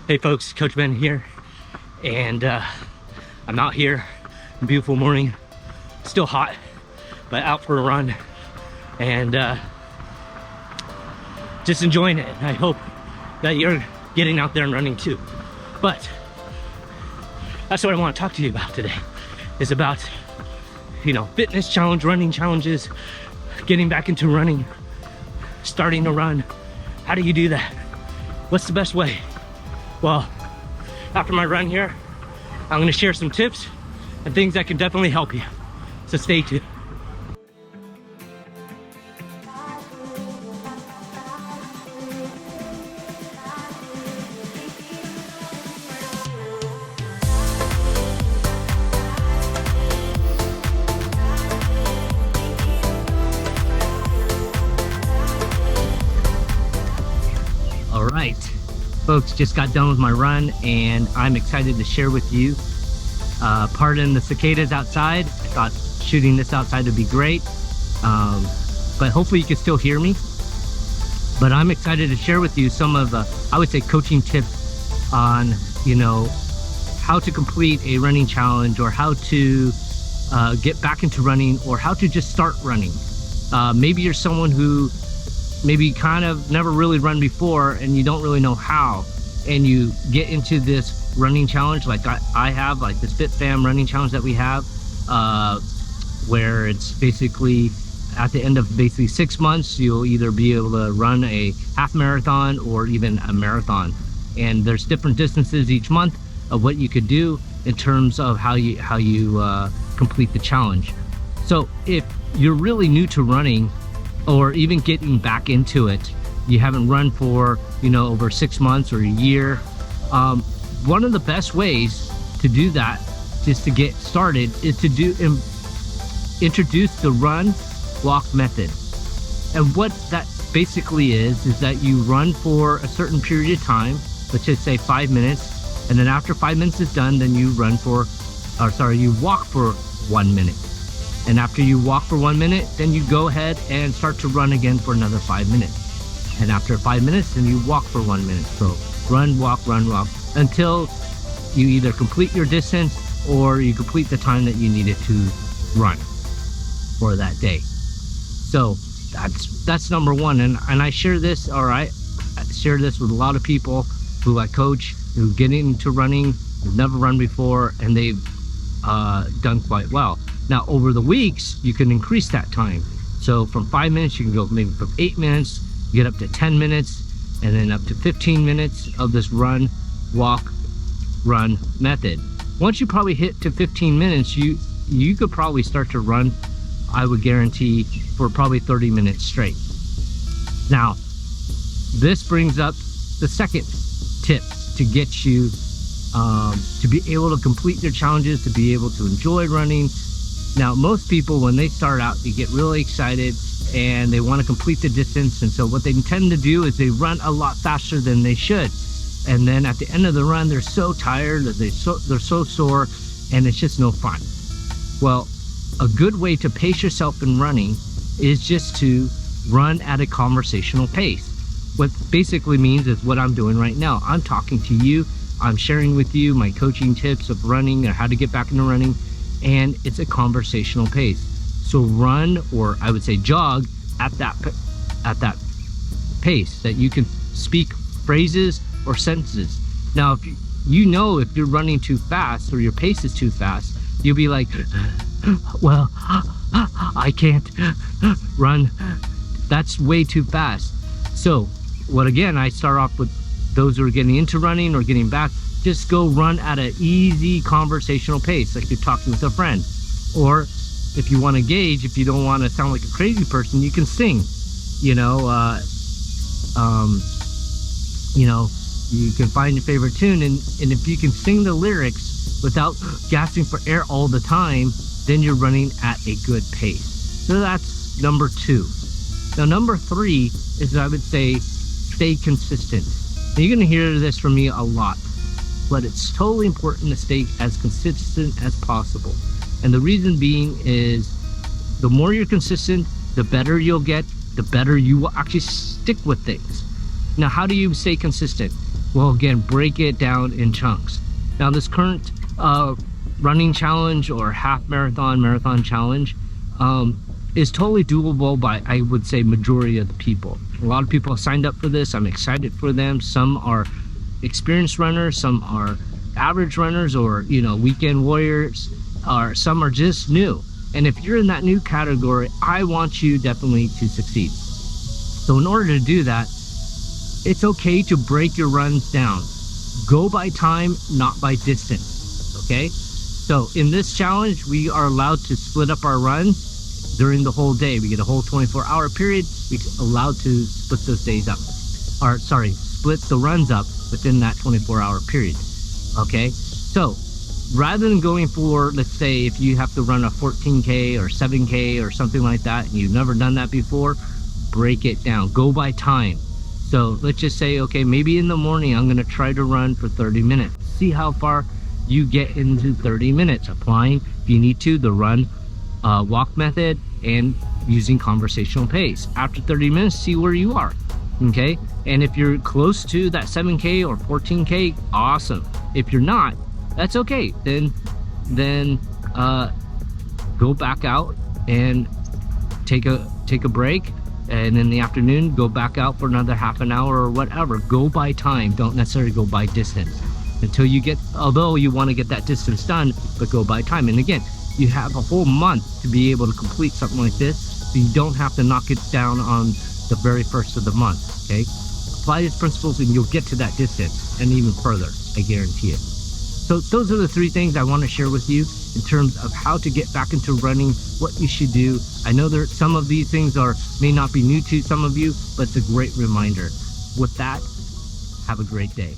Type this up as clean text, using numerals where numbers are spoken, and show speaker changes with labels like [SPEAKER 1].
[SPEAKER 1] Hey folks, Coach Ben here, and I'm out here, beautiful morning, still hot, but out for a run, and just enjoying it. I hope that you're getting out there and running too. But that's what I want to talk to you about today, is about, fitness challenge, running challenges, getting back into running, starting to run. How do you do that? What's the best way? Well, after my run here, I'm going to share some tips and things that can definitely help you. So stay tuned. All right. Folks, just got done with my run and I'm excited to share with you. Pardon the cicadas outside. I thought shooting this outside would be great, but hopefully you can still hear me. But I'm excited to share with you some of the, I would say, coaching tips on, how to complete a running challenge, or how to get back into running, or how to just start running. Maybe you're someone who maybe kind of never really run before and you don't really know how, and you get into this running challenge like I have, like this FitFam running challenge that we have, where it's basically at the end of basically 6 months, you'll either be able to run a half marathon or even a marathon. And there's different distances each month of what you could do in terms of how you complete the challenge. So if you're really new to running, or even getting back into it, you haven't run for over 6 months or a year, one of the best ways to do that, just to get started, is to introduce the run walk method. And what that basically is that you run for a certain period of time, let's just say 5 minutes, and then after 5 minutes is done, then you walk for 1 minute. And after you walk for 1 minute, then you go ahead and start to run again for another 5 minutes. And after 5 minutes, then you walk for 1 minute. So run, walk, until you either complete your distance or you complete the time that you needed to run for that day. So that's number one. And I share this, I share this with a lot of people who I coach, who get into running, who've never run before, and they've done quite well. Now, over the weeks, you can increase that time. So from 5 minutes, you can go maybe from 8 minutes, get up to 10 minutes, and then up to 15 minutes of this run, walk, run method. Once you probably hit to 15 minutes, you could probably start to run, I would guarantee, for probably 30 minutes straight. Now, this brings up the second tip to get you to be able to complete your challenges, to be able to enjoy running. Now, most people, when they start out, they get really excited and they want to complete the distance. And so what they tend to do is they run a lot faster than they should. And then at the end of the run, they're so tired, they're so sore, and it's just no fun. Well, a good way to pace yourself in running is just to run at a conversational pace. What basically means is what I'm doing right now. I'm talking to you. I'm sharing with you my coaching tips of running, or how to get back into running. And it's a conversational pace. So run, or I would say jog, at that pace that you can speak phrases or sentences. Now, if you're running too fast, or your pace is too fast, you'll be like, well, I can't run. That's way too fast. So I start off with those who are getting into running or getting back. Just go run at an easy conversational pace, like you're talking with a friend. Or if you want to gauge, if you don't want to sound like a crazy person, you can sing. You can find your favorite tune, and if you can sing the lyrics without gasping for air all the time, then you're running at a good pace. So that's number 2. Now, number 3 is, I would say, stay consistent. Now, you're going to hear this from me a lot, but it's totally important to stay as consistent as possible. And the reason being is, the more you're consistent, the better you'll get, the better you will actually stick with things. Now, how do you stay consistent? Well, again, break it down in chunks. Now, this current running challenge or half marathon challenge is totally doable by, I would say, majority of the people. A lot of people have signed up for this. I'm excited for them. Some are experienced runners, some are average runners, or weekend warriors, or some are just new. And if you're in that new category, I want you definitely to succeed. So in order to do that, it's okay to break your runs down. Go by time, not by distance, okay? So in this challenge, we are allowed to split up our runs during the whole day. We get a whole 24-hour period. We're allowed to split those days up. Or sorry, split the runs up within that 24-hour period, okay? So rather than going for, let's say, if you have to run a 14K or 7K or something like that, and you've never done that before, break it down. Go by time. So let's just say, okay, maybe in the morning, I'm gonna try to run for 30 minutes. See how far you get into 30 minutes, applying, if you need to, the run walk method and using conversational pace. After 30 minutes, see where you are, okay? And if you're close to that 7K or 14K, awesome. If you're not, that's okay. Then go back out and take a break, and in the afternoon go back out for another half an hour or whatever. Go by time, don't necessarily go by distance until you get, although you want to get that distance done, but go by time. And again, you have a whole month to be able to complete something like this, so you don't have to knock it down on the very first of the month, okay? Apply these principles and you'll get to that distance and even further, I guarantee it. So those are the 3 things I want to share with you in terms of how to get back into running, what you should do. I know that some of these things may not be new to some of you, but it's a great reminder. With that, have a great day.